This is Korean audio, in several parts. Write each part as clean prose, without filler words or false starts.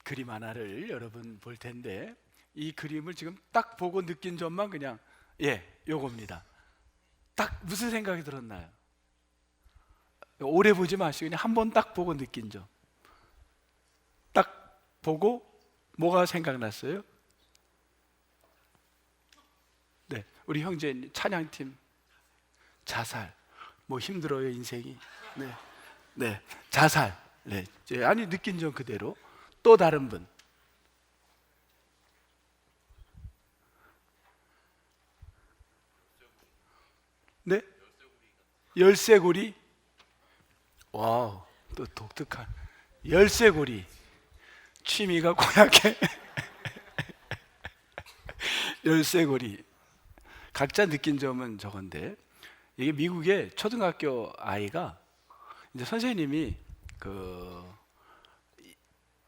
그림 하나를 여러분 볼 텐데, 이 그림을 지금 딱 보고 느낀 점만 그냥 요겁니다. 딱 무슨 생각이 들었나요? 오래 보지 마시고 그냥 한 번 딱 보고 느낀 점. 딱 보고 뭐가 생각났어요? 네, 우리 형제 찬양팀 자살. 뭐 힘들어요 인생이. 네, 네, 자살. 네, 아니 느낀 점 그대로. 또 다른 분. 네, 열쇠고리. 와우, 또 독특한 열쇠고리. 취미가 고약해. 열쇠고리. 각자 느낀 점은 저건데, 이게 미국의 초등학교 아이가 이제 선생님이 그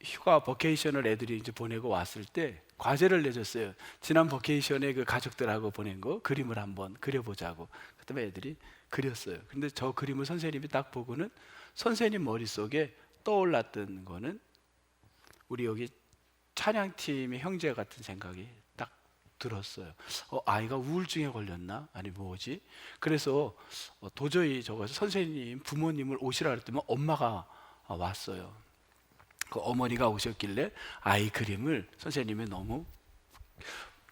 휴가 버케이션을 애들이 이제 보내고 왔을 때 과제를 내줬어요. 지난 버케이션에 그 가족들하고 보낸 거 그림을 한번 그려보자고. 그다음에 애들이 그렸어요. 근데 저 그림을 선생님이 딱 보고는 선생님 머릿속에 떠올랐던 거는 우리 여기 찬양팀의 형제 같은 생각이 딱 들었어요. 아이가 우울증에 걸렸나? 아니 뭐지? 그래서 도저히 저거 선생님 부모님을 오시라 그랬더니 엄마가 왔어요. 그 어머니가 오셨길래 아이 그림을 선생님이 너무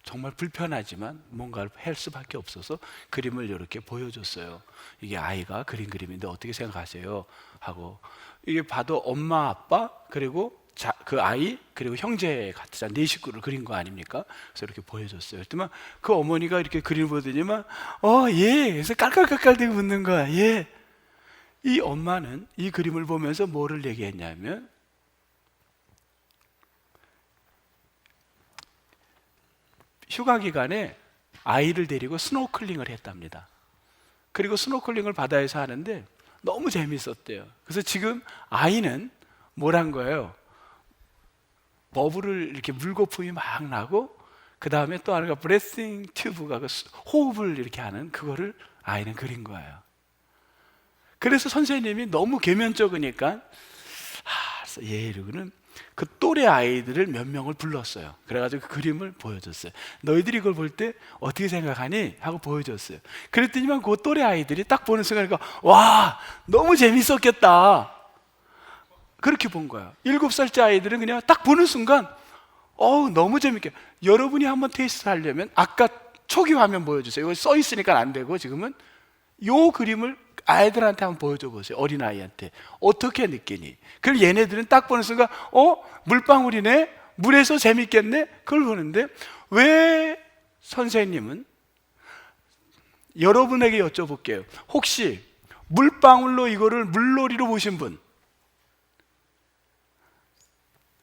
정말 불편하지만 뭔가를 할 수밖에 없어서 그림을 이렇게 보여줬어요. 이게 아이가 그린 그림인데 어떻게 생각하세요? 하고, 이게 봐도 엄마 아빠 그리고 그 아이 그리고 형제 같은 네 식구를 그린 거 아닙니까? 그래서 이렇게 보여줬어요. 그랬더니 그 어머니가 이렇게 그림을 보더니만 예, 그래서 깔깔깔깔대고 웃는 거야. 예. 이 엄마는 이 그림을 보면서 뭐를 얘기했냐면, 휴가 기간에 아이를 데리고 스노클링을 했답니다. 그리고 스노클링을 바다에서 하는데 너무 재밌었대요. 그래서 지금 아이는 뭘 한 거예요? 버블을 이렇게 물거품이 막 나고, 그 다음에 또 하나가 브레싱 튜브가 호흡을 이렇게 하는 그거를 아이는 그린 거예요. 그래서 선생님이 너무 계면적이니까 이러고는 그 또래 아이들을 몇 명을 불렀어요. 그래가지고 그 그림을 보여줬어요. 너희들이 이걸 볼 때 어떻게 생각하니? 하고 보여줬어요. 그랬더니만 그 또래 아이들이 딱 보는 순간 와, 너무 재밌었겠다, 그렇게 본 거야. 7살째 아이들은 그냥 딱 보는 순간 너무 재밌게. 여러분이 한번 테스트 하려면 아까 초기 화면 보여주세요. 이거 써 있으니까 안 되고, 지금은 요 그림을 아이들한테 한번 보여줘 보세요. 어린아이한테 어떻게 느끼니? 그럼 얘네들은 딱 보는 순간 물방울이네, 물에서 재밌겠네, 그걸 보는데, 왜 선생님은 여러분에게 여쭤볼게요. 혹시 물방울로 이거를 물놀이로 보신 분?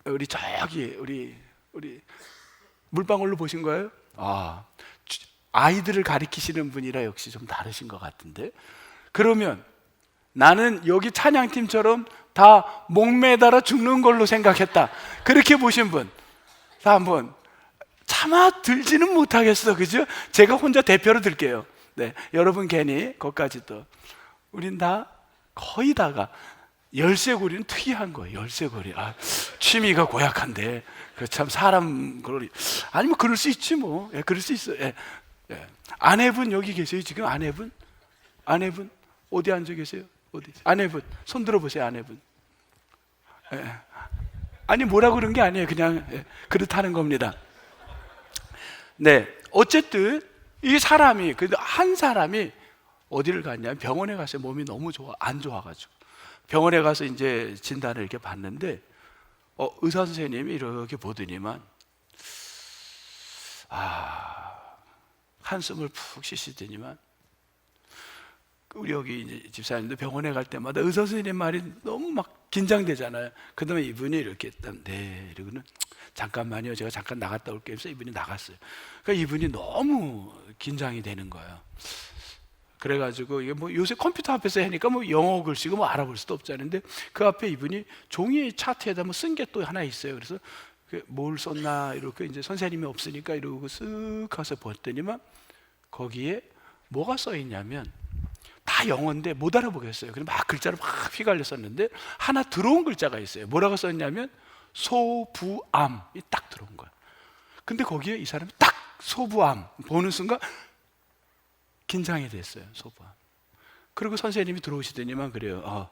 우리 저기 우리 물방울로 보신 거예요? 아이들을 가리키시는 분이라 역시 좀 다르신 것 같은데. 그러면 나는 여기 찬양팀처럼 다 목매달아 죽는 걸로 생각했다, 그렇게 보신 분 다 한번. 차마 들지는 못하겠어, 그죠? 제가 혼자 대표로 들게요. 네, 여러분 괜히 거기까지 또. 우린 다 거의 다가 열쇠고리는 특이한 거예요. 열쇠고리. 취미가 고약한데 그 참 사람 그러니. 아니면 그럴 수 있지 뭐. 그럴 수 있어. 아내분 여기 계세요 지금? 아내분 어디 앉아 계세요? 어디? 아내분 손 들어보세요. 아내분. 아니 뭐라 그런 게 아니에요. 그냥 그렇다는 겁니다. 네, 어쨌든 이 사람이, 그래도 한 사람이 어디를 갔냐면 병원에 갔어요. 몸이 너무 안 좋아가지고 병원에 가서 이제 진단을 이렇게 받는데 의사 선생님이 이렇게 보더니만 한숨을 푹 쉬시더니만, 우리 여기 이제 집사님도 병원에 갈 때마다 의사 선생님 말이 너무 막 긴장되잖아요. 그 다음에 이분이 이렇게 이러고는 잠깐만요, 제가 잠깐 나갔다 올게요. 그래서 이분이 나갔어요. 그러니까 이분이 너무 긴장이 되는 거예요. 그래가지고 이게 뭐 요새 컴퓨터 앞에서 하니까 뭐 영어 글씨고 뭐 알아볼 수도 없잖아요. 근데 그 앞에 이분이 종이 차트에다 뭐 쓴 게 또 하나 있어요. 그래서 뭘 썼나 이렇게 이제 선생님이 없으니까 이러고 쓱 가서 봤더니만 거기에 뭐가 써 있냐면 다 영어인데 못 알아보겠어요. 그래서 막 글자를 막 휘갈려 썼는데 하나 들어온 글자가 있어요. 뭐라고 썼냐면 소부암이 딱 들어온 거야. 근데 거기에 이 사람이 딱 소부암 보는 순간 긴장이 됐어요. 소부암. 그리고 선생님이 들어오시더니만 그래요.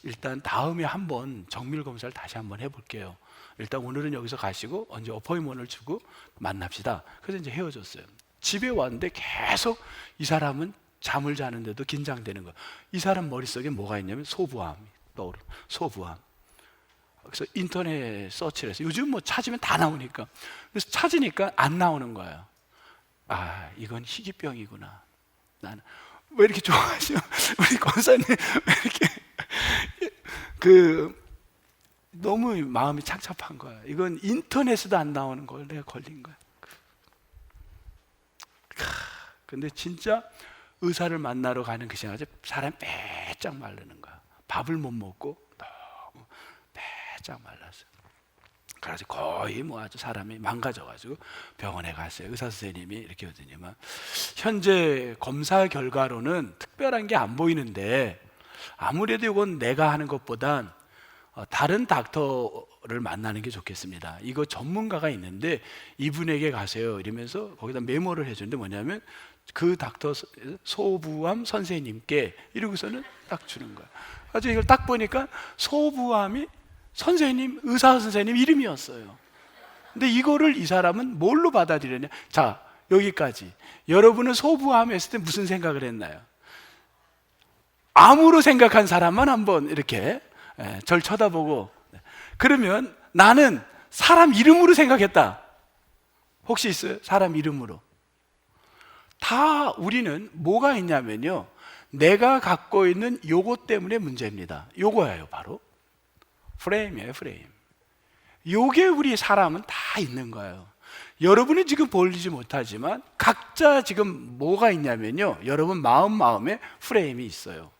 일단 다음에 한번 정밀 검사를 다시 한번 해볼게요. 일단 오늘은 여기서 가시고 언제 어포인트먼트를 주고 만납시다. 그래서 이제 헤어졌어요. 집에 왔는데 계속 이 사람은 잠을 자는데도 긴장되는 거야. 이 사람 머릿속에 뭐가 있냐면 소부암이 떠오르는 소부암. 그래서 인터넷 서치를 해서 요즘 뭐 찾으면 다 나오니까 그래서 찾으니까 안 나오는 거예요. 아, 이건 희귀병이구나. 나는 왜 이렇게 좋아하시죠? 우리 권사님 왜 이렇게 너무 마음이 착잡한 거야. 이건 인터넷에도 안 나오는 걸 내가 걸린 거야. 근데 진짜 의사를 만나러 가는 그 시간에 사람이 빼짝 마르는 거야. 밥을 못 먹고 너무 빼짝 말랐어요. 그래서 거의 뭐 아주 사람이 망가져가지고 병원에 갔어요. 의사 선생님이 이렇게 하더니만 현재 검사 결과로는 특별한 게 안 보이는데 아무래도 이건 내가 하는 것보단 다른 닥터를 만나는 게 좋겠습니다. 이거 전문가가 있는데 이분에게 가세요. 이러면서 거기다 메모를 해주는데 뭐냐면 그 닥터 소부암 선생님께 이러고서는 딱 주는 거야. 그래서 이걸 딱 보니까 소부암이 선생님, 의사 선생님 이름이었어요. 근데 이거를 이 사람은 뭘로 받아들였냐? 자, 여기까지. 여러분은 소부암 했을 때 무슨 생각을 했나요? 암으로 생각한 사람만 한번 이렇게 절 쳐다보고, 그러면 나는 사람 이름으로 생각했다. 혹시 있어요? 사람 이름으로. 다 우리는 뭐가 있냐면요, 내가 갖고 있는 요거 때문에 문제입니다. 요거예요. 바로 프레임이에요. 프레임. 요게 우리 사람은 다 있는 거예요. 여러분이 지금 보이지 못하지만 각자 지금 뭐가 있냐면요, 여러분 마음에 프레임이 있어요.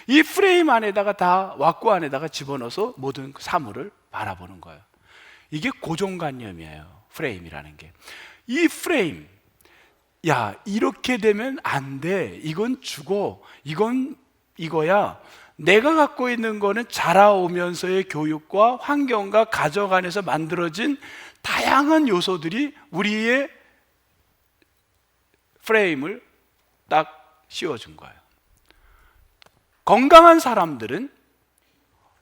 이 프레임 안에다가 다 왁구 안에다가 집어넣어서 모든 사물을 바라보는 거예요. 이게 고정관념이에요. 프레임이라는 게. 이 프레임, 야, 이렇게 되면 안 돼. 이건 죽어. 이건 이거야. 내가 갖고 있는 거는 자라오면서의 교육과 환경과 가정 안에서 만들어진 다양한 요소들이 우리의 프레임을 딱 씌워준 거예요. 건강한 사람들은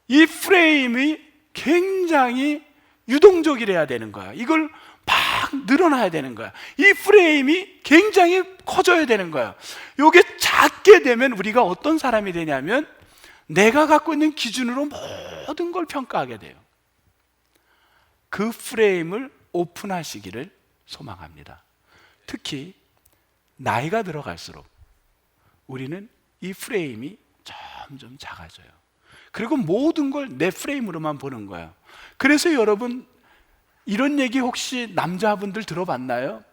이 프레임이 굉장히 유동적이라야 되는 거야. 이걸 막 늘어나야 되는 거야. 이 프레임이 굉장히 커져야 되는 거야. 이게 작게 되면 우리가 어떤 사람이 되냐면 내가 갖고 있는 기준으로 모든 걸 평가하게 돼요. 그 프레임을 오픈하시기를 소망합니다. 특히 나이가 들어갈수록 우리는 이 프레임이 점점 작아져요. 그리고 모든 걸 내 프레임으로만 보는 거예요. 그래서 여러분, 이런 얘기 혹시 남자분들 들어봤나요?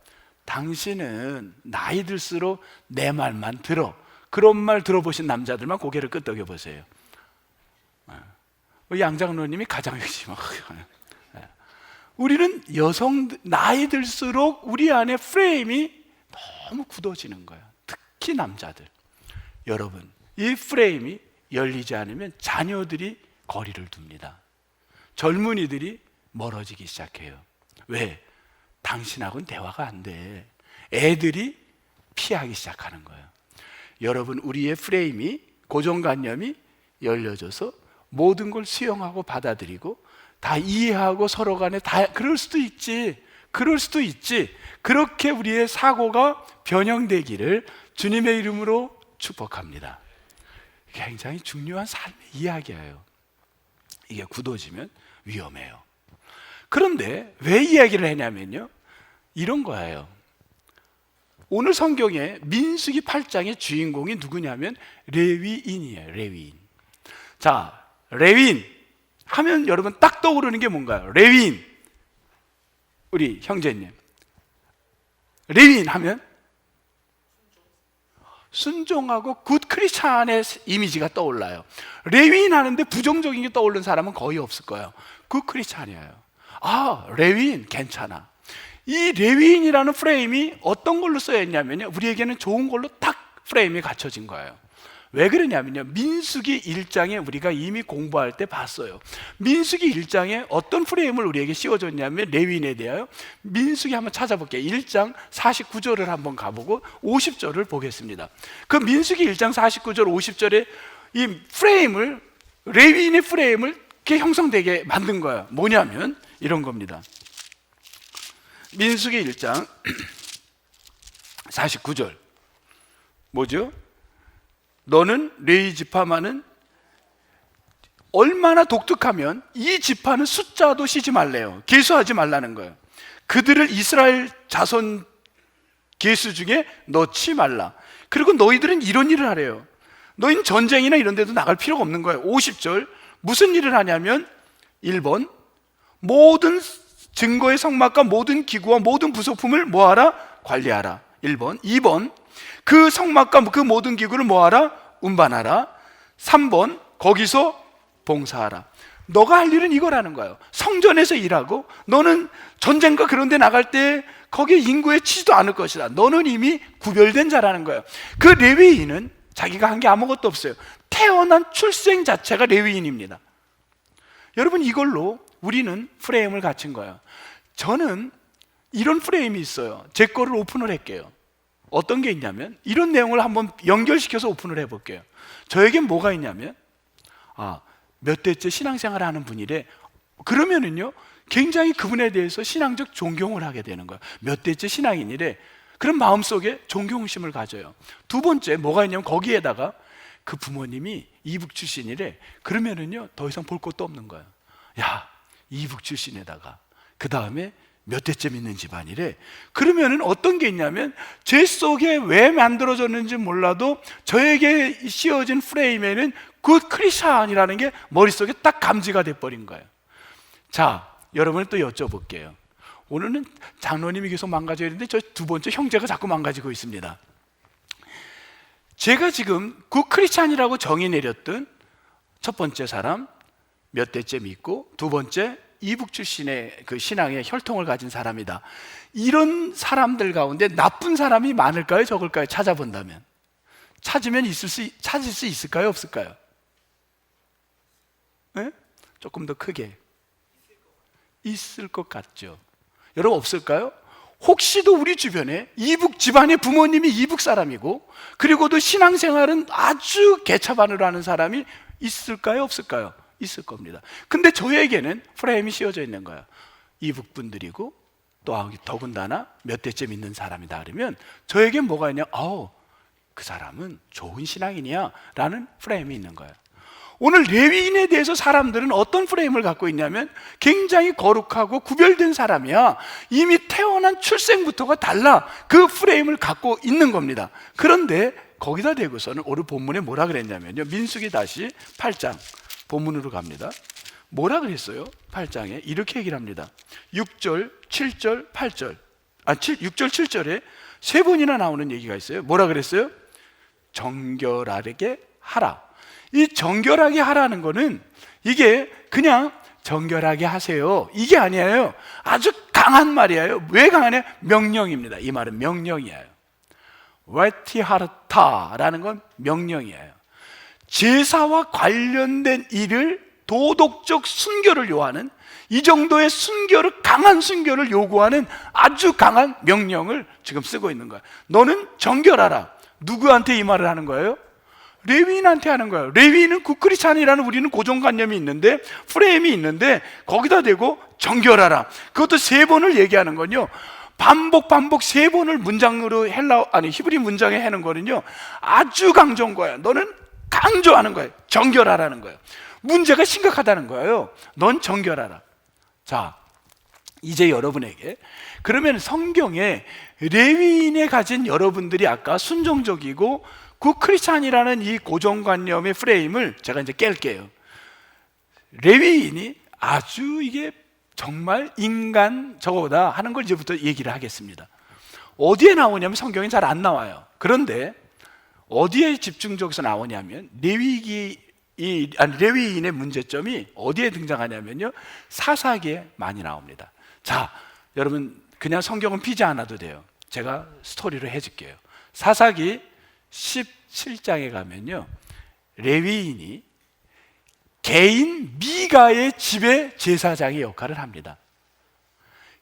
당신은 나이 들수록 내 말만 들어. 그런 말 들어보신 남자들만 고개를 끄덕여 보세요. 양 장로님이 가장 핵심이에요. 우리는 나이 들수록 우리 안에 프레임이 너무 굳어지는 거예요. 특히 남자들. 여러분, 이 프레임이 열리지 않으면 자녀들이 거리를 둡니다. 젊은이들이 멀어지기 시작해요. 왜? 당신하고는 대화가 안 돼. 애들이 피하기 시작하는 거예요. 여러분, 우리의 프레임이, 고정관념이 열려져서 모든 걸 수용하고 받아들이고 다 이해하고 서로 간에 다 그럴 수도 있지. 그렇게 우리의 사고가 변형되기를 주님의 이름으로 축복합니다. 굉장히 중요한 삶의 이야기예요. 이게 굳어지면 위험해요. 그런데 왜 이야기를 했냐면요, 이런 거예요. 오늘 성경에 민수기 8장의 주인공이 누구냐면 레위인이에요. 레위인. 자, 레위인 하면 여러분 딱 떠오르는 게 뭔가요? 레위인. 우리 형제님, 레위인 하면 순종하고 굿 크리스찬의 이미지가 떠올라요. 레위인 하는데 부정적인 게 떠오르는 사람은 거의 없을 거예요. 굿 크리스찬이에요. 아, 레위인 괜찮아. 이 레위인이라는 프레임이 어떤 걸로 써야 했냐면요, 우리에게는 좋은 걸로 딱 프레임이 갖춰진 거예요. 왜 그러냐면요, 민수기 1장에 우리가 이미 공부할 때 봤어요. 민수기 1장에 어떤 프레임을 우리에게 씌워줬냐면 레위인에 대하여, 민수기 한번 찾아볼게요. 1장 49절을 한번 가보고 50절을 보겠습니다. 그 민수기 1장 49절 50절에 이 프레임을, 레위인의 프레임을 이렇게 형성되게 만든 거예요. 뭐냐면 이런 겁니다. 민수기 1장 49절 뭐죠? 너는 레위 지파만은 얼마나 독특하면 이 지파는 숫자도 쉬지 말래요. 계수하지 말라는 거예요. 그들을 이스라엘 자손 계수 중에 넣지 말라. 그리고 너희들은 이런 일을 하래요. 너희는 전쟁이나 이런 데도 나갈 필요가 없는 거예요. 50절 무슨 일을 하냐면 1번 모든 증거의 성막과 모든 기구와 모든 부속품을 뭐하라? 관리하라. 1번. 2번 그 성막과 그 모든 기구를 뭐하라? 운반하라. 3번 거기서 봉사하라. 너가 할 일은 이거라는 거예요. 성전에서 일하고 너는 전쟁과 그런 데 나갈 때 거기에 인구에 치지도 않을 것이다. 너는 이미 구별된 자라는 거예요. 그 레위인은 자기가 한 게 아무것도 없어요. 태어난 출생 자체가 레위인입니다. 여러분, 이걸로 우리는 프레임을 갖춘 거예요. 저는 이런 프레임이 있어요. 제 거를 오픈을 할게요. 어떤 게 있냐면 이런 내용을 한번 연결시켜서 오픈을 해볼게요. 저에겐 뭐가 있냐면 몇 대째 신앙생활을 하는 분이래. 그러면은요 굉장히 그분에 대해서 신앙적 존경을 하게 되는 거예요. 몇 대째 신앙인이래. 그런 마음속에 존경심을 가져요. 두 번째 뭐가 있냐면 거기에다가 그 부모님이 이북 출신이래. 그러면은요 더 이상 볼 것도 없는 거예요. 야, 이북 출신에다가 그 다음에 몇 대째 믿는 집안이래. 그러면은 어떤 게 있냐면 제 속에 왜 만들어졌는지 몰라도 저에게 씌워진 프레임에는 굿 크리스찬이라는 게 머릿속에 딱 감지가 돼버린 거예요. 자, 여러분을 또 여쭤볼게요. 오늘은 장로님이 계속 망가져야 되는데 저 두 번째 형제가 자꾸 망가지고 있습니다. 제가 지금 굿 크리스찬이라고 정의 내렸던 첫 번째 사람, 몇 대째 믿고, 두 번째 이북 출신의 그 신앙의 혈통을 가진 사람이다. 이런 사람들 가운데 나쁜 사람이 많을까요, 적을까요? 찾아본다면 찾을 수 있을까요, 없을까요? 네? 조금 더 크게 있을 것 같죠. 여러분, 없을까요? 혹시도 우리 주변에 이북 집안의 부모님이 이북 사람이고 그리고도 신앙생활은 아주 개차반으로 하는 사람이 있을까요, 없을까요? 있을 겁니다. 근데 저에게는 프레임이 씌워져 있는 거예요. 이북 분들이고 또 더군다나 몇 대째 믿는 사람이다 그러면 저에겐 뭐가 있냐? 그 사람은 좋은 신앙인이야 라는 프레임이 있는 거예요. 오늘 레위인에 대해서 사람들은 어떤 프레임을 갖고 있냐면 굉장히 거룩하고 구별된 사람이야. 이미 태어난 출생부터가 달라. 그 프레임을 갖고 있는 겁니다. 그런데 거기다 대고서는 오늘 본문에 뭐라 그랬냐면요, 민수기 다시 8장 본문으로 갑니다. 뭐라 그랬어요? 8장에 이렇게 얘기를 합니다. 6절, 7절, 8절 6절, 7절에 세 번이나 나오는 얘기가 있어요. 뭐라 그랬어요? 정결하게 하라. 이 정결하게 하라는 거는 이게 그냥 정결하게 하세요 이게 아니에요. 아주 강한 말이에요. 왜 강하냐? 명령입니다. 이 말은 명령이에요. 와티하르타라는 건 명령이에요. 제사와 관련된 일을 도덕적 순결을 요하는, 이 정도의 순결을, 강한 순결을 요구하는 아주 강한 명령을 지금 쓰고 있는 거예요. 너는 정결하라. 누구한테 이 말을 하는 거예요? 레위인한테 하는 거예요. 레위인은 굿크리스찬이라는 우리는 고정관념이 있는데, 프레임이 있는데 거기다 대고 정결하라. 그것도 세 번을 얘기하는 건요, 반복 세 번을 문장으로 히브리 문장에 하는 거는요 아주 강조한 거예요. 너는 강조하는 거예요. 정결하라는 거예요. 문제가 심각하다는 거예요. 넌 정결하라. 자, 이제 여러분에게 그러면 성경에 레위인에 가진 여러분들이 아까 순종적이고 그 크리스찬이라는 이 고정관념의 프레임을 제가 이제 깰게요. 레위인이 아주 이게 정말 인간 저거보다 하는 걸 이제부터 얘기를 하겠습니다. 어디에 나오냐면 성경에 잘 안 나와요. 그런데 어디에 집중적으로 나오냐면 레위인의 문제점이 어디에 등장하냐면요, 사사기에 많이 나옵니다. 자, 여러분 그냥 성경은 피지 않아도 돼요. 제가 스토리로 해줄게요. 사사기 17장에 가면요, 레위인이 개인 미가의 집의 제사장의 역할을 합니다.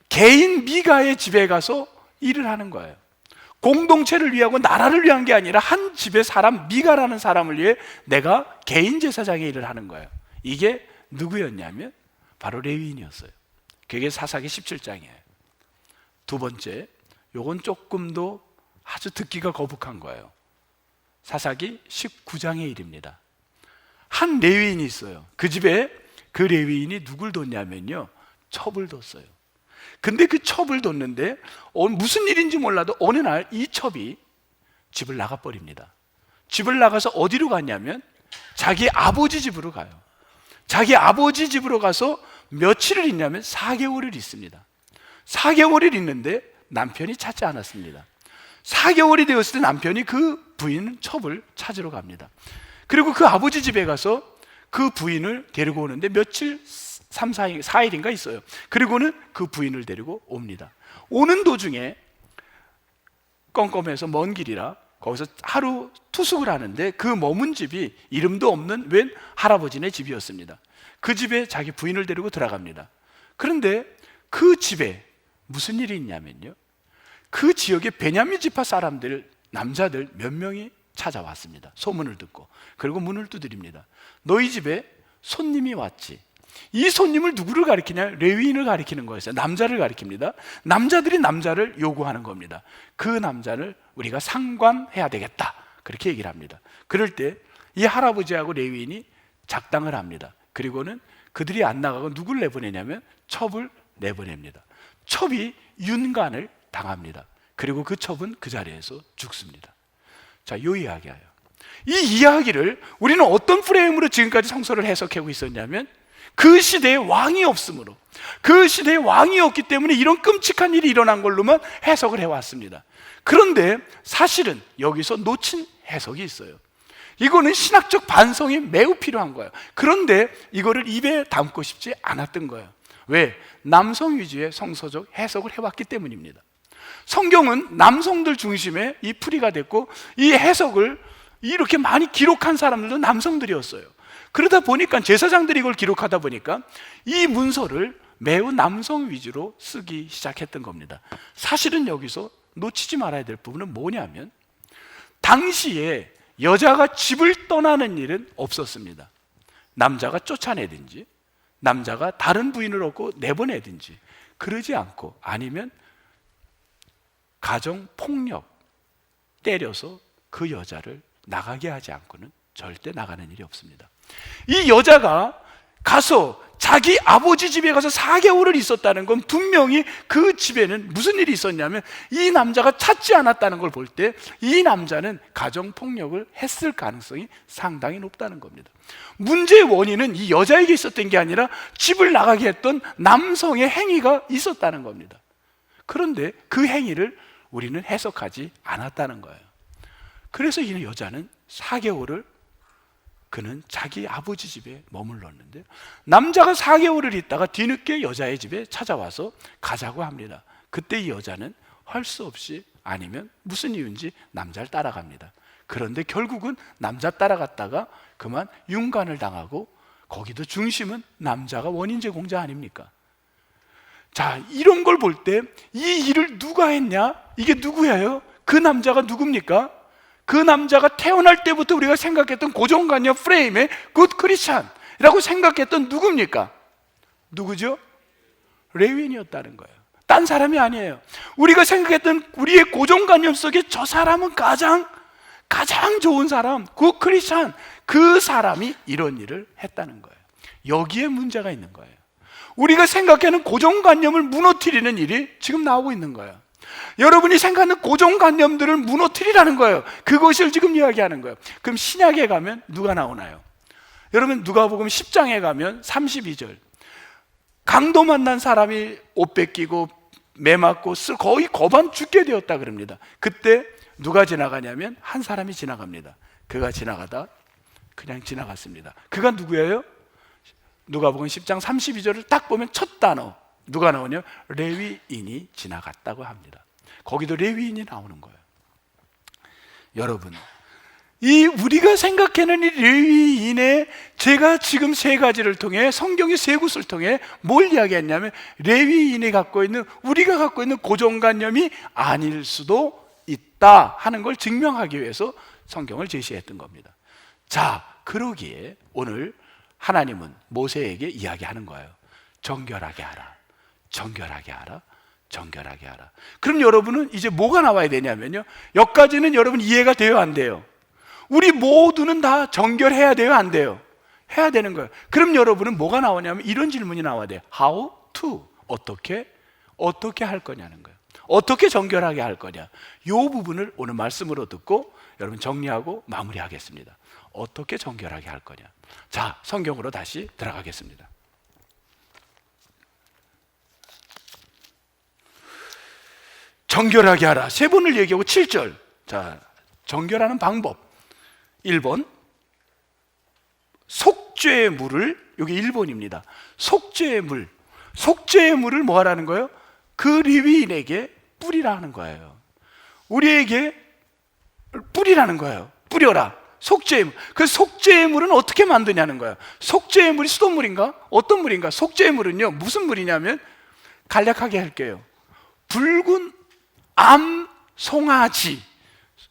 개인 미가의 집에 가서 일을 하는 거예요. 공동체를 위하고 나라를 위한 게 아니라 한 집의 사람, 미가라는 사람을 위해 내가 개인 제사장의 일을 하는 거예요. 이게 누구였냐면 바로 레위인이었어요. 그게 사사기 17장이에요. 두 번째, 요건 조금 더 아주 듣기가 거북한 거예요. 사사기 19장의 일입니다. 한 레위인이 있어요. 그 집에 그 레위인이 누굴 뒀냐면요, 첩을 뒀어요. 근데 그 첩을 뒀는데 무슨 일인지 몰라도 어느 날 이 첩이 집을 나가버립니다. 집을 나가서 어디로 갔냐면 자기 아버지 집으로 가요. 자기 아버지 집으로 가서 며칠을 있냐면 4개월을 있습니다. 4개월을 있는데 남편이 찾지 않았습니다. 4개월이 되었을 때 남편이 그 부인 첩을 찾으러 갑니다. 그리고 그 아버지 집에 가서 그 부인을 데리고 오는데 며칠 3, 4일인가 있어요. 그리고는 그 부인을 데리고 옵니다. 오는 도중에 껌껌해서 먼 길이라 거기서 하루 투숙을 하는데 그 머문 집이 이름도 없는 웬 할아버지네 집이었습니다. 그 집에 자기 부인을 데리고 들어갑니다. 그런데 그 집에 무슨 일이 있냐면요, 그 지역의 베냐민 지파 사람들, 남자들 몇 명이 찾아왔습니다. 소문을 듣고. 그리고 문을 두드립니다. 너희 집에 손님이 왔지. 이 손님을 누구를 가리키냐? 레위인을 가리키는 거였어요. 남자를 가리킵니다. 남자들이 남자를 요구하는 겁니다. 그 남자를 우리가 상관해야 되겠다, 그렇게 얘기를 합니다. 그럴 때 이 할아버지하고 레위인이 작당을 합니다. 그리고는 그들이 안 나가고 누굴 내보내냐면 첩을 내보냅니다. 첩이 윤간을 당합니다. 그리고 그 첩은 그 자리에서 죽습니다. 자, 요 이야기예요. 이 이야기를 우리는 어떤 프레임으로 지금까지 성서를 해석하고 있었냐면, 그 시대에 왕이 없으므로, 그 시대에 왕이 없기 때문에 이런 끔찍한 일이 일어난 걸로만 해석을 해왔습니다. 그런데 사실은 여기서 놓친 해석이 있어요. 이거는 신학적 반성이 매우 필요한 거예요. 그런데 이거를 입에 담고 싶지 않았던 거예요. 왜? 남성 위주의 성서적 해석을 해왔기 때문입니다. 성경은 남성들 중심의 이 풀이가 됐고, 이 해석을 이렇게 많이 기록한 사람들도 남성들이었어요. 그러다 보니까 제사장들이 이걸 기록하다 보니까 이 문서를 매우 남성 위주로 쓰기 시작했던 겁니다. 사실은 여기서 놓치지 말아야 될 부분은 뭐냐면, 당시에 여자가 집을 떠나는 일은 없었습니다. 남자가 쫓아내든지 남자가 다른 부인을 얻고 내보내든지 그러지 않고, 아니면 가정폭력, 때려서 그 여자를 나가게 하지 않고는 절대 나가는 일이 없습니다. 이 여자가 가서 자기 아버지 집에 가서 4개월을 있었다는 건 분명히 그 집에는 무슨 일이 있었냐면, 이 남자가 찾지 않았다는 걸 볼 때 이 남자는 가정폭력을 했을 가능성이 상당히 높다는 겁니다. 문제의 원인은 이 여자에게 있었던 게 아니라 집을 나가게 했던 남성의 행위가 있었다는 겁니다. 그런데 그 행위를 우리는 해석하지 않았다는 거예요. 그래서 이 여자는 4개월을 그는 자기 아버지 집에 머물렀는데, 남자가 4개월을 있다가 뒤늦게 여자의 집에 찾아와서 가자고 합니다. 그때 이 여자는 할 수 없이, 아니면 무슨 이유인지 남자를 따라갑니다. 그런데 결국은 남자 따라갔다가 그만 윤간을 당하고, 거기도 중심은 남자가 원인 제공자 아닙니까? 자, 이런 걸 볼 때 이 일을 누가 했냐? 이게 누구예요? 그 남자가 누굽니까? 그 남자가 태어날 때부터 우리가 생각했던 고정관념 프레임의 굿 크리스찬이라고 생각했던 누굽니까? 누구죠? 레위인이었다는 거예요. 딴 사람이 아니에요. 우리가 생각했던 우리의 고정관념 속에 저 사람은 가장 좋은 사람, 굿 크리스찬, 그 사람이 이런 일을 했다는 거예요. 여기에 문제가 있는 거예요. 우리가 생각하는 고정관념을 무너뜨리는 일이 지금 나오고 있는 거예요. 여러분이 생각하는 고정관념들을 무너뜨리라는 거예요. 그것을 지금 이야기하는 거예요. 그럼 신약에 가면 누가 나오나요? 여러분, 누가복음 10장에 가면 32절, 강도 만난 사람이 옷 뺏기고 매 맞고 거의 거반 죽게 되었다 그럽니다. 그때 누가 지나가냐면 한 사람이 지나갑니다. 그가 지나가다 그냥 지나갔습니다. 그가 누구예요? 누가복음 10장 32절을 딱 보면 첫 단어 누가 나오냐? 레위인이 지나갔다고 합니다. 거기도 레위인이 나오는 거예요. 여러분, 이 우리가 생각하는 이 레위인의, 제가 지금 세 가지를 통해, 성경의 세 곳을 통해 뭘 이야기했냐면, 레위인이 갖고 있는, 우리가 갖고 있는 고정관념이 아닐 수도 있다 하는 걸 증명하기 위해서 성경을 제시했던 겁니다. 자, 그러기에 오늘 하나님은 모세에게 이야기하는 거예요. 정결하게 하라, 정결하게 하라, 정결하게 하라. 그럼 여러분은 이제 뭐가 나와야 되냐면요, 여기까지는 여러분 이해가 돼요, 안 돼요? 우리 모두는 다 정결해야 돼요, 안 돼요? 해야 되는 거예요. 그럼 여러분은 뭐가 나오냐면 이런 질문이 나와야 돼요. How to? 어떻게 할 거냐는 거예요. 어떻게 정결하게 할 거냐. 이 부분을 오늘 말씀으로 듣고 여러분 정리하고 마무리하겠습니다. 어떻게 정결하게 할 거냐. 자, 성경으로 다시 들어가겠습니다. 정결하게 하라 세 번을 얘기하고 7절. 자, 정결하는 방법. 1번, 속죄의 물을, 여기 1번입니다. 속죄의 물. 속죄의 물을 뭐 하라는 거예요? 그 레위인에게 뿌리라 하는 거예요. 우리에게 뿌리라는 거예요. 뿌려라. 속죄의 물. 그 속죄의 물은 어떻게 만드냐는 거예요. 속죄의 물이 수돗물인가? 어떤 물인가? 속죄의 물은요, 무슨 물이냐면, 간략하게 할게요. 붉은 암송아지,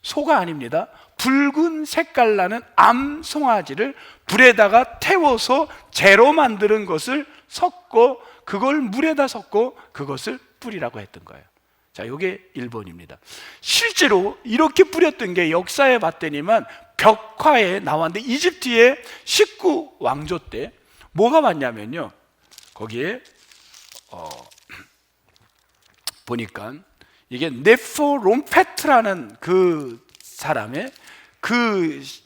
소가 아닙니다. 붉은 색깔 나는 암송아지를 불에다가 태워서 재로 만드는 것을 섞고, 그걸 물에다 섞고 그것을 뿌리라고 했던 거예요. 자, 이게 1번입니다. 실제로 이렇게 뿌렸던 게 역사에 봤더니만 벽화에 나왔는데, 이집트의 19왕조 때 뭐가 왔냐면요, 거기에 보니까 이게 네포롬페트라는 그 사람의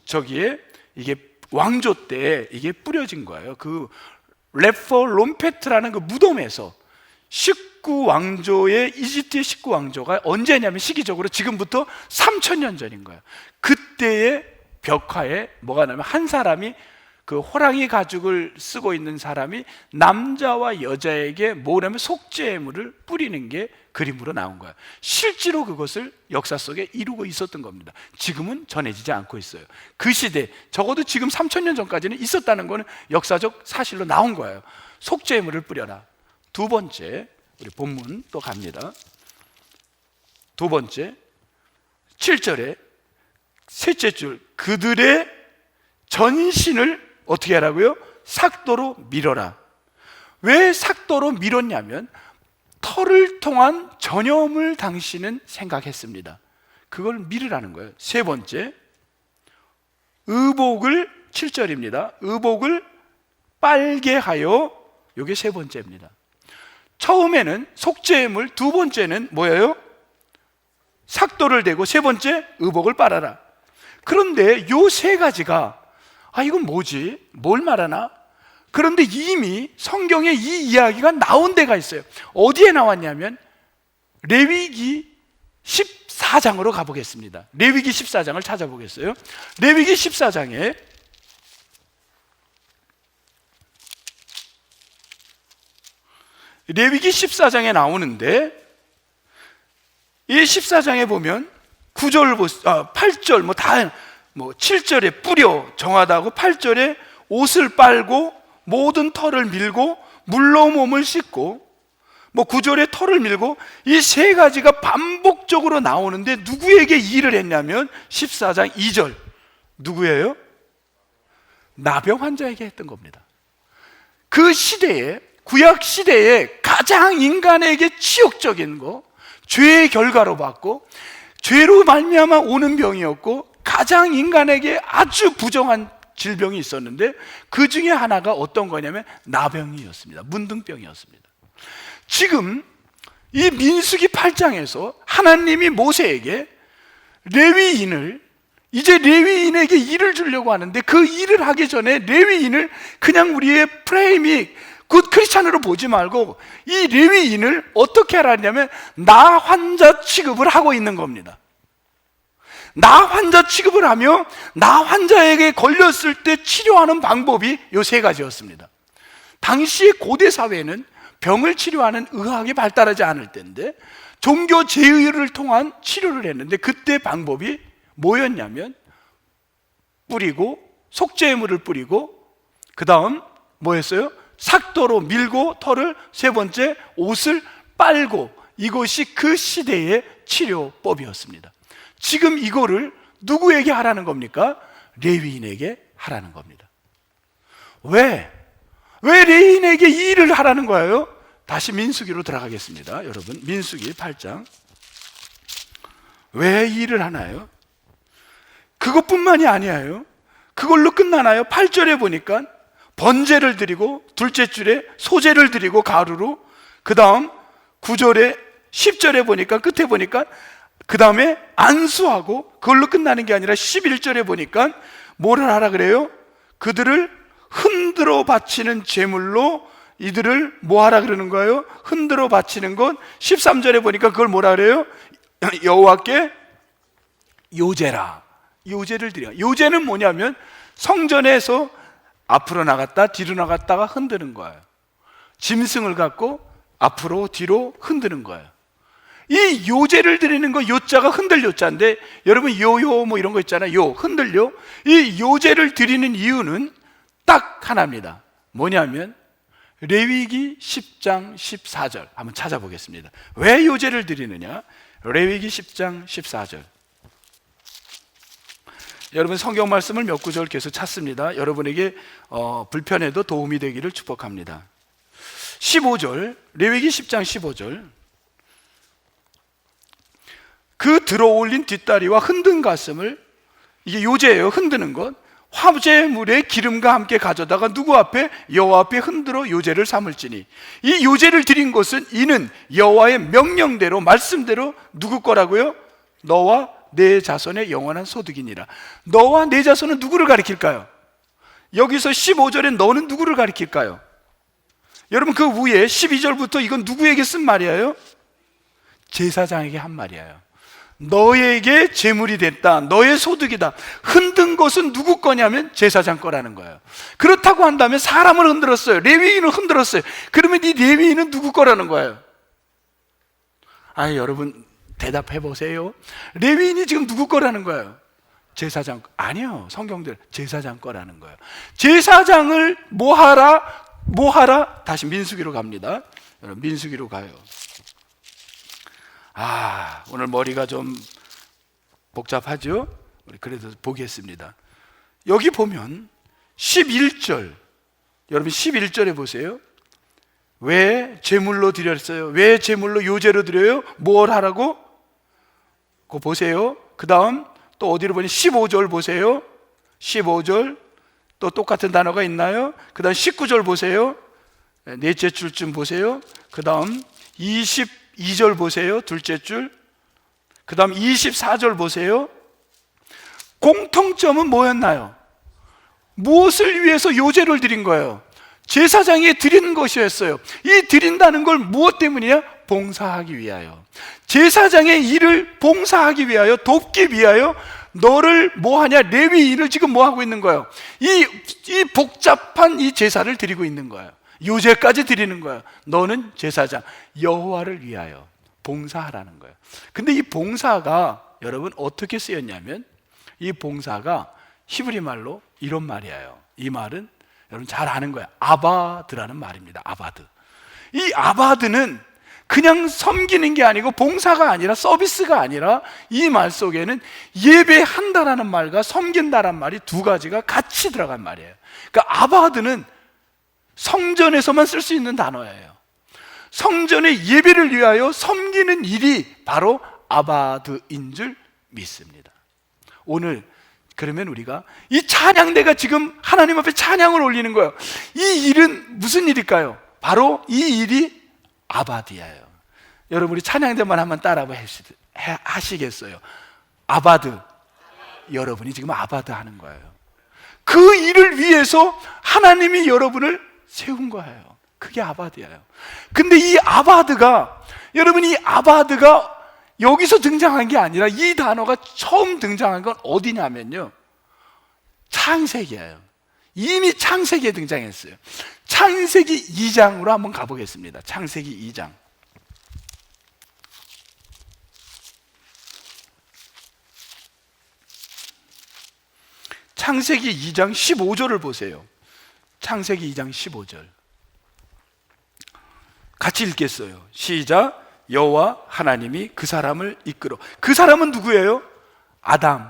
저기에 이게 왕조 때 이게 뿌려진 거예요. 그 네포롬페트라는 그 무덤에서 19왕조의, 이집트의 19왕조가 언제냐면 시기적으로 지금부터 3000년 전인 거예요. 그때의 벽화에 뭐가 나면 한 사람이, 그 호랑이 가죽을 쓰고 있는 사람이 남자와 여자에게 뭐라면 속죄의 물을 뿌리는 게 그림으로 나온 거예요. 실제로 그것을 역사 속에 이루고 있었던 겁니다. 지금은 전해지지 않고 있어요. 그 시대, 적어도 지금 3000년 전까지는 있었다는 거는 역사적 사실로 나온 거예요. 속죄의 물을 뿌려라. 두 번째, 우리 본문 또 갑니다. 두 번째, 7절에 셋째 줄, 그들의 전신을 어떻게 하라고요? 삭도로 밀어라. 왜 삭도로 밀었냐면, 털을 통한 전염을 당신은 생각했습니다. 그걸 밀으라는 거예요. 세 번째, 의복을, 7절입니다. 의복을 빨게 하여, 이게 세 번째입니다. 처음에는 속죄의 물, 두 번째는 뭐예요? 삭도를 대고, 세 번째 의복을 빨아라. 그런데 요 세 가지가, 이건 뭐지? 뭘 말하나? 그런데 이미 성경에 이 이야기가 나온 데가 있어요. 어디에 나왔냐면 레위기 14장으로 가보겠습니다. 레위기 14장을 찾아보겠어요. 레위기 14장에 레위기 14장에 나오는데, 이 14장에 보면 9절, 8절, 7절에 뿌려 정하다고, 8절에 옷을 빨고 모든 털을 밀고 물로 몸을 씻고, 9절에 털을 밀고, 이 세 가지가 반복적으로 나오는데 누구에게 이 일을 했냐면 14장 2절, 누구예요? 나병 환자에게 했던 겁니다. 그 시대에, 구약 시대에 가장 인간에게 치욕적인 거, 죄의 결과로 받고 죄로 말미암아 오는 병이었고, 가장 인간에게 아주 부정한 질병이 있었는데, 그 중에 하나가 어떤 거냐면 나병이었습니다. 문둥병이었습니다. 지금 이 민수기 8장에서 하나님이 모세에게 이제 레위인에게 일을 주려고 하는데, 그 일을 하기 전에 레위인을 그냥 우리의 프레임이 굿 크리스찬으로 보지 말고 이 레위인을 어떻게 하라냐면 나 환자 취급을 하고 있는 겁니다. 나 환자 취급을 하며 나 환자에게 걸렸을 때 치료하는 방법이 요 세 가지였습니다. 당시 고대 사회는 병을 치료하는 의학이 발달하지 않을 때인데 종교 제의를 통한 치료를 했는데, 그때 방법이 뭐였냐면 뿌리고 속죄물을 뿌리고 그 다음 뭐 했어요? 삭도로 밀고 털을 세 번째 옷을 빨고 이것이 그 시대의 치료법이었습니다. 지금 이거를 누구에게 하라는 겁니까? 레위인에게 하라는 겁니다. 왜 레위인에게 이 일을 하라는 거예요? 다시 민수기로 들어가겠습니다. 여러분 민수기 8장. 왜 이 일을 하나요? 그것뿐만이 아니에요. 그걸로 끝나나요? 8절에 보니까 번제를 드리고 둘째 줄에 소제를 드리고 가루로, 그 다음 9절에 10절에 보니까 끝에 보니까 그 다음에 안수하고, 그걸로 끝나는 게 아니라 11절에 보니까 뭐를 하라 그래요? 그들을 흔들어 바치는 제물로 이들을 뭐 하라 그러는 거예요? 흔들어 바치는 것. 13절에 보니까 그걸 뭐라 그래요? 여호와께 요제라, 요제를 드려. 요제는 뭐냐면 성전에서 앞으로 나갔다 뒤로 나갔다가 흔드는 거예요. 짐승을 갖고 앞으로 뒤로 흔드는 거예요. 이 요제를 드리는 거, 요자가 흔들 요자인데, 여러분 요요 뭐 이런 거 있잖아요. 요 흔들요. 이 요제를 드리는 이유는 딱 하나입니다. 뭐냐면 레위기 10장 14절 한번 찾아보겠습니다. 왜 요제를 드리느냐? 레위기 10장 14절. 여러분 성경 말씀을 몇 구절 계속 찾습니다. 여러분에게 불편해도 도움이 되기를 축복합니다. 15절, 레위기 10장 15절. 그 들어올린 뒷다리와 흔든 가슴을, 이게 요제예요. 흔드는 것. 화제물에 기름과 함께 가져다가 누구 앞에? 여호와 앞에 흔들어 요제를 삼을지니. 이 요제를 드린 것은 이는 여호와의 명령대로 말씀대로 누구 거라고요? 너와 내 자손의 영원한 소득이니라. 너와 내 자손은 누구를 가리킬까요? 여기서 15절에 너는 누구를 가리킬까요? 여러분 그 위에 12절부터 이건 누구에게 쓴 말이에요? 제사장에게 한 말이에요. 너에게 제물이 됐다, 너의 소득이다. 흔든 것은 누구 거냐면 제사장 거라는 거예요. 그렇다고 한다면 사람을 흔들었어요. 레위인을 흔들었어요. 그러면 이 레위인은 누구 거라는 거예요? 여러분 대답해 보세요. 레위인이 지금 누구 거라는 거예요? 제사장 거. 아니요, 성경들 제사장 거라는 거예요. 제사장을 뭐 하라? 다시 민수기로 갑니다. 여러분 민수기로 가요. 오늘 머리가 좀 복잡하죠? 우리 그래도 보겠습니다. 여기 보면 11절, 여러분 11절에 보세요. 왜 제물로 드렸어요? 왜 제물로 요제로 드려요? 뭘 하라고? 그거 보세요. 그 다음 또 어디로 보니 15절 보세요. 15절 또 똑같은 단어가 있나요? 그 다음 19절 보세요. 넷째 줄쯤 보세요. 그 다음 22절 보세요. 둘째 줄. 그 다음 24절 보세요. 공통점은 뭐였나요? 무엇을 위해서 요제를 드린 거예요? 제사장이 드리는 것이었어요. 이 드린다는 걸 무엇 때문이냐? 봉사하기 위하여. 제사장의 일을 봉사하기 위하여, 돕기 위하여 너를 뭐 하냐? 레위인을 지금 뭐 하고 있는 거예요? 이 복잡한 이 제사를 드리고 있는 거예요. 요제까지 드리는 거예요. 너는 제사장, 여호와를 위하여 봉사하라는 거예요. 근데 이 봉사가 여러분 어떻게 쓰였냐면, 이 봉사가 히브리 말로 이런 말이에요. 이 말은 여러분 잘 아는 거예요. 아바드라는 말입니다. 아바드. 이 아바드는 그냥 섬기는 게 아니고 봉사가 아니라 서비스가 아니라 이 말 속에는 예배한다라는 말과 섬긴다라는 말이 두 가지가 같이 들어간 말이에요. 그러니까 아바드는 성전에서만 쓸 수 있는 단어예요. 성전의 예배를 위하여 섬기는 일이 바로 아바드인 줄 믿습니다. 오늘 그러면 우리가 이 찬양대가 지금 하나님 앞에 찬양을 올리는 거예요. 이 일은 무슨 일일까요? 바로 이 일이 아바드예요. 여러분 우리 찬양대만 한번 따라 하시겠어요? 아바드. 여러분이 지금 아바드 하는 거예요. 그 일을 위해서 하나님이 여러분을 세운 거예요. 그게 아바드예요. 근데 이 아바드가, 여러분 이 아바드가 여기서 등장한 게 아니라 이 단어가 처음 등장한 건 어디냐면요, 창세기예요. 이미 창세기에 등장했어요. 창세기 2장으로 한번 가보겠습니다. 창세기 2장. 창세기 2장 15절을 보세요. 창세기 2장 15절 같이 읽겠어요. 시작. 여호와 하나님이 그 사람을 이끌어. 그 사람은 누구예요? 아담.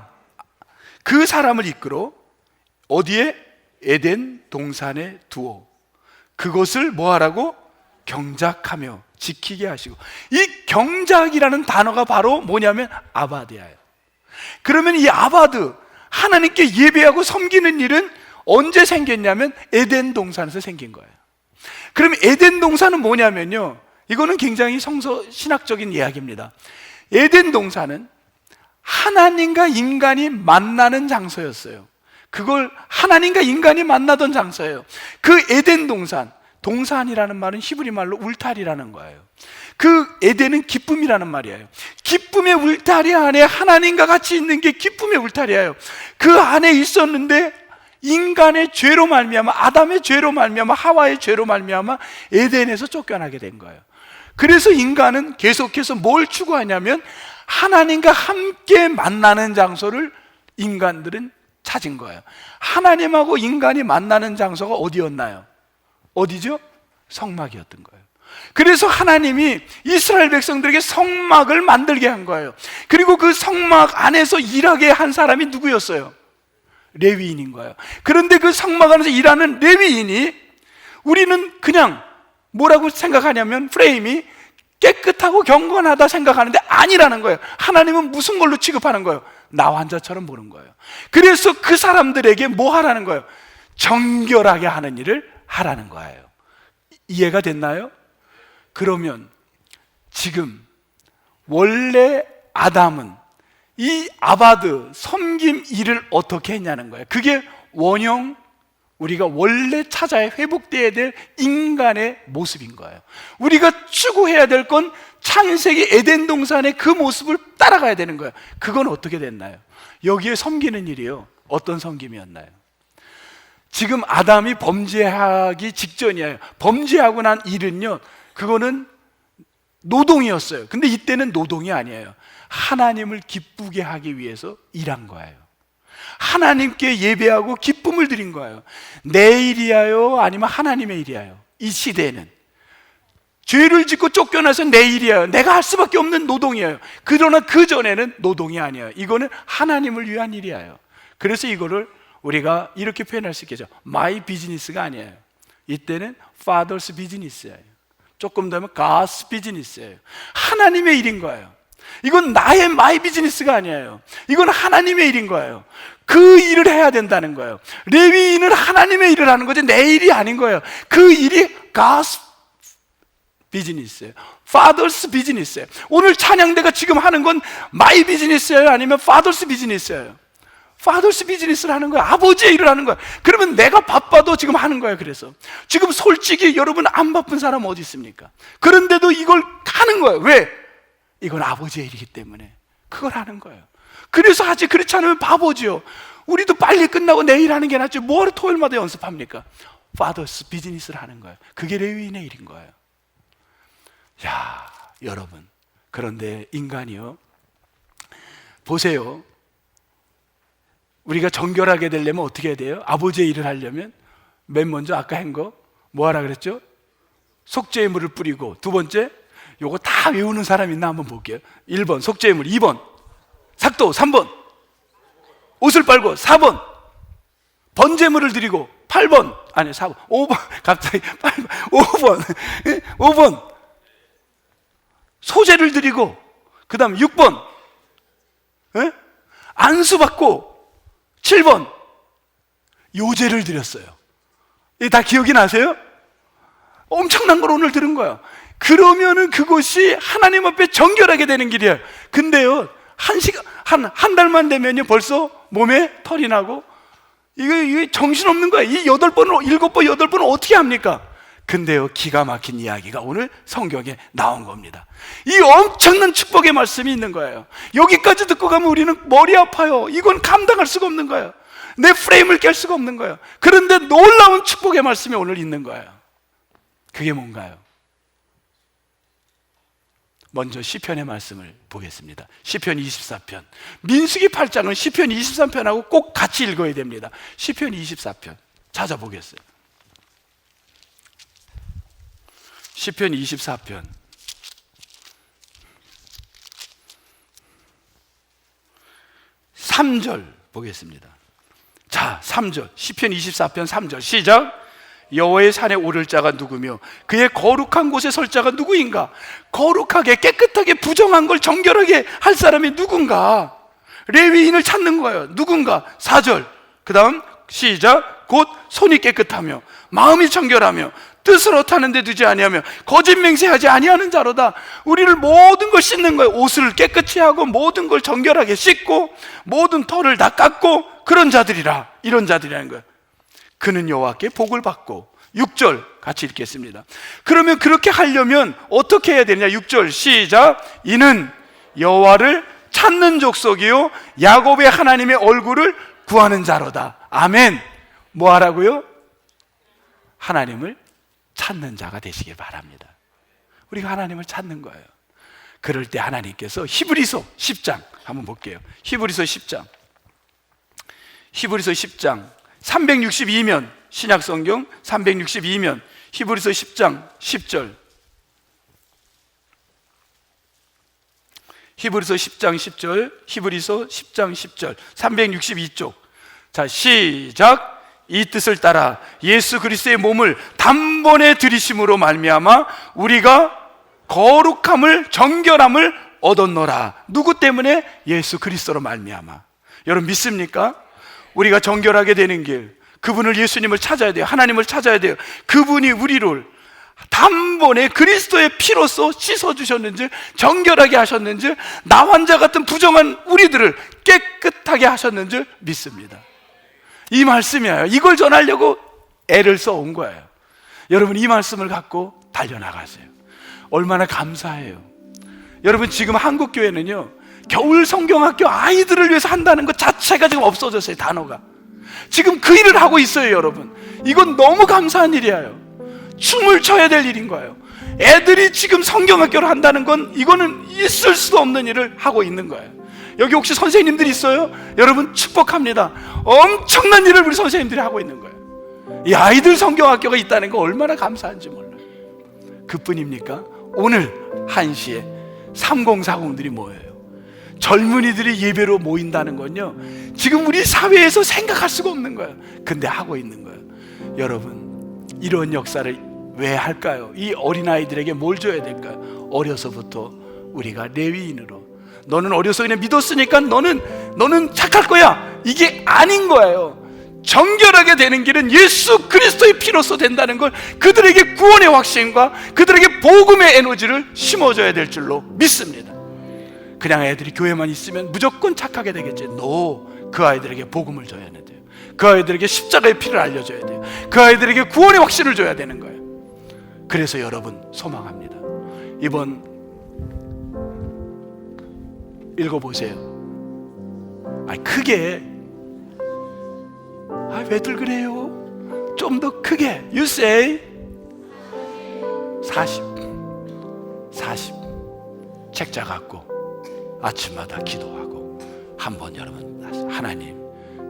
그 사람을 이끌어 어디에? 에덴 동산에 두어 그것을 뭐 하라고? 경작하며 지키게 하시고. 이 경작이라는 단어가 바로 뭐냐면 아바드예요. 그러면 이 아바드, 하나님께 예배하고 섬기는 일은 언제 생겼냐면 에덴 동산에서 생긴 거예요. 그러면 에덴 동산은 뭐냐면요, 이거는 굉장히 신학적인 이야기입니다. 에덴 동산은 하나님과 인간이 만나는 장소였어요. 그걸 하나님과 인간이 만나던 장소예요. 그 에덴 동산, 동산이라는 말은 히브리 말로 울타리라는 거예요. 그 에덴은 기쁨이라는 말이에요. 기쁨의 울타리 안에 하나님과 같이 있는 게 기쁨의 울타리예요. 그 안에 있었는데 인간의 죄로 말미암아, 아담의 죄로 말미암아, 하와의 죄로 말미암아 에덴에서 쫓겨나게 된 거예요. 그래서 인간은 계속해서 뭘 추구하냐면 하나님과 함께 만나는 장소를 인간들은 찾은 거예요. 하나님하고 인간이 만나는 장소가 어디였나요? 어디죠? 성막이었던 거예요. 그래서 하나님이 이스라엘 백성들에게 성막을 만들게 한 거예요. 그리고 그 성막 안에서 일하게 한 사람이 누구였어요? 레위인인 거예요. 그런데 그 성막 안에서 일하는 레위인이, 우리는 그냥 뭐라고 생각하냐면 프레임이 깨끗하고 경건하다 생각하는데 아니라는 거예요. 하나님은 무슨 걸로 취급하는 거예요? 나 환자처럼 보는 거예요. 그래서 그 사람들에게 뭐 하라는 거예요? 정결하게 하는 일을 하라는 거예요. 이해가 됐나요? 그러면 지금 원래 아담은 이 아바드 섬김 일을 어떻게 했냐는 거예요. 그게 원형, 우리가 원래 찾아야 회복되어야 될 인간의 모습인 거예요. 우리가 추구해야 될 건 창세기 에덴 동산의 그 모습을 따라가야 되는 거예요. 그건 어떻게 됐나요? 여기에 섬기는 일이요, 어떤 섬김이었나요? 지금 아담이 범죄하기 직전이에요. 범죄하고 난 일은요, 그거는 노동이었어요. 근데 이때는 노동이 아니에요. 하나님을 기쁘게 하기 위해서 일한 거예요. 하나님께 예배하고 기쁨을 드린 거예요. 내 일이야요, 아니면 하나님의 일이야요? 이 시대에는 죄를 짓고 쫓겨나서 내 일이에요, 내가 할 수밖에 없는 노동이에요. 그러나 그 전에는 노동이 아니에요. 이거는 하나님을 위한 일이에요. 그래서 이거를 우리가 이렇게 표현할 수 있겠죠. My business가 아니에요. 이때는 Father's business예요. 조금 더 하면 God's business예요. 하나님의 일인 거예요. 이건 나의 my business가 아니에요. 이건 하나님의 일인 거예요. 그 일을 해야 된다는 거예요. 레위인은 하나님의 일을 하는 거지 내 일이 아닌 거예요. 그 일이 God's business예요. Father's business예요. 오늘 찬양대가 지금 하는 건 my business예요, 아니면 Father's business예요? Father's business를 하는 거야. 아버지의 일을 하는 거야. 그러면 내가 바빠도 지금 하는 거야. 그래서 지금 솔직히 여러분 안 바쁜 사람 어디 있습니까? 그런데도 이걸 하는 거예요. 왜? 이건 아버지의 일이기 때문에 그걸 하는 거예요. 그래서 아직 그렇지 않으면 바보죠. 우리도 빨리 끝나고 내일 하는 게 낫지 뭐하러 토요일마다 연습합니까? Father's business를 하는 거예요. 그게 레위인의 일인 거예요. 야, 여러분, 그런데 인간이요, 보세요. 우리가 정결하게 되려면 어떻게 해야 돼요? 아버지의 일을 하려면 맨 먼저 아까 한 거 뭐 하라 그랬죠? 속죄의 물을 뿌리고, 두 번째, 요거 다 외우는 사람 있나 한번 볼게요. 1번 속죄의 물, 2번 삭도, 3번 옷을 빨고, 4번 번제물을 드리고, 8번 아니 4번 5번 갑자기 8번 5번 소제를 드리고, 그 다음 6번 안수받고, 7번 요제를 드렸어요. 이게 다 기억이 나세요? 엄청난 걸 오늘 들은 거야. 그러면은 그것이 하나님 앞에 정결하게 되는 길이에요. 근데요, 한 달만 되면요 벌써 몸에 털이 나고, 이게 정신없는 거야. 이 8번을 7번 8번을 어떻게 합니까? 근데요, 기가 막힌 이야기가 오늘 성경에 나온 겁니다. 이 엄청난 축복의 말씀이 있는 거예요. 여기까지 듣고 가면 우리는 머리 아파요. 이건 감당할 수가 없는 거예요. 내 프레임을 깰 수가 없는 거예요. 그런데 놀라운 축복의 말씀이 오늘 있는 거예요. 그게 뭔가요? 먼저 시편의 말씀을 보겠습니다. 시편 24편. 민수기 8장은 시편 23편하고 꼭 같이 읽어야 됩니다. 시편 24편 찾아보겠어요. 시편 24편 3절 보겠습니다. 자, 3절 시편 24편 3절 시작. 여호와의 산에 오를 자가 누구며 그의 거룩한 곳에 설 자가 누구인가? 거룩하게 깨끗하게 부정한 걸 정결하게 할 사람이 누군가? 레위인을 찾는 거예요. 누군가? 4절 그 다음 시작. 곧 손이 깨끗하며 마음이 정결하며 뜻을 어타는 데 두지 아니하며 거짓 맹세하지 아니하는 자로다. 우리를 모든 걸 씻는 거예요. 옷을 깨끗이 하고 모든 걸 정결하게 씻고 모든 털을 다 깎고 그런 자들이라. 이런 자들이라는 거예요. 그는 여호와께 복을 받고 6절 같이 읽겠습니다. 그러면 그렇게 하려면 어떻게 해야 되느냐? 6절 시작. 이는 여호와를 찾는 족속이요 야곱의 하나님의 얼굴을 구하는 자로다. 아멘. 뭐 하라고요? 하나님을 찾는 자가 되시길 바랍니다. 우리가 하나님을 찾는 거예요. 그럴 때 하나님께서 히브리서 10장 한번 볼게요. 히브리서 10장 362면 신약성경 362면 히브리서 10장 10절 히브리서 10장 10절 히브리서 10장 10절 362쪽 자 시작. 이 뜻을 따라 예수 그리스도의 몸을 단번에 들이심으로 말미암아 우리가 거룩함을 정결함을 얻었노라. 누구 때문에? 예수 그리스도로 말미암아. 여러분 믿습니까? 우리가 정결하게 되는 길, 그분을 예수님을 찾아야 돼요. 하나님을 찾아야 돼요. 그분이 우리를 단번에 그리스도의 피로써 씻어주셨는지 정결하게 하셨는지 나 환자 같은 부정한 우리들을 깨끗하게 하셨는지 믿습니다. 이 말씀이에요. 이걸 전하려고 애를 써온 거예요. 여러분 이 말씀을 갖고 달려나가세요. 얼마나 감사해요. 여러분 지금 한국교회는요 겨울 성경학교 아이들을 위해서 한다는 것 자체가 지금 없어졌어요. 단어가 지금 그 일을 하고 있어요. 여러분 이건 너무 감사한 일이에요. 춤을 춰야 될 일인 거예요. 애들이 지금 성경학교를 한다는 건 이거는 있을 수도 없는 일을 하고 있는 거예요. 여기 혹시 선생님들 있어요? 여러분 축복합니다. 엄청난 일을 우리 선생님들이 하고 있는 거예요. 이 아이들 성경학교가 있다는 거 얼마나 감사한지 몰라요. 그뿐입니까? 오늘 1시에 3040들이 모여요. 젊은이들이 예배로 모인다는 건요 지금 우리 사회에서 생각할 수가 없는 거예요. 근데 하고 있는 거예요. 여러분 이런 역사를 왜 할까요? 이 어린아이들에게 뭘 줘야 될까요? 어려서부터 우리가 레위인으로 너는 어려서 그냥 믿었으니까 너는 착할 거야. 이게 아닌 거예요. 정결하게 되는 길은 예수 그리스도의 피로써 된다는 걸 그들에게 구원의 확신과 그들에게 복음의 에너지를 심어줘야 될 줄로 믿습니다. 그냥 애들이 교회만 있으면 무조건 착하게 되겠지. 그 아이들에게 복음을 줘야 돼요. 그 아이들에게 십자가의 피를 알려줘야 돼요. 그 아이들에게 구원의 확신을 줘야 되는 거예요. 그래서 여러분 소망합니다. 이번 읽어보세요. 크게 왜들 그래요? 좀 더 크게 You say 40 책자 갖고 아침마다 기도하고 한번 여러분 하나님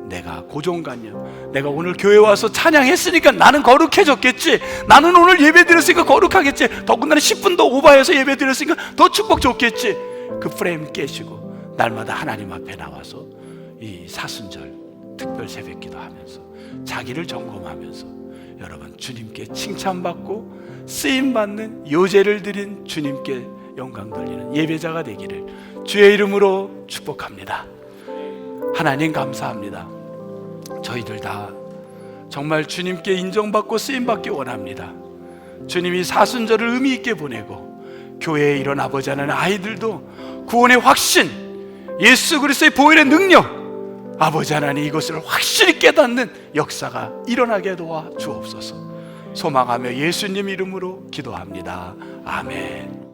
내가 고정관념 내가 오늘 교회 와서 찬양했으니까 나는 거룩해졌겠지. 나는 오늘 예배 드렸으니까 거룩하겠지. 더군다나 10분도 오바해서 예배 드렸으니까 더 축복 줬겠지. 그 프레임 깨시고 날마다 하나님 앞에 나와서 이 사순절 특별 새벽 기도하면서 자기를 점검하면서 여러분 주님께 칭찬받고 쓰임받는 요제를 드린 주님께 영광 돌리는 예배자가 되기를 주의 이름으로 축복합니다. 하나님 감사합니다. 저희들 다 정말 주님께 인정받고 쓰임받기 원합니다. 주님이 사순절을 의미 있게 보내고 교회에 이런 아버지 하나님 아이들도 구원의 확신 예수 그리스도의 보혈의 능력 아버지 하나님 이것을 확실히 깨닫는 역사가 일어나게 도와 주옵소서. 소망하며 예수님 이름으로 기도합니다. 아멘.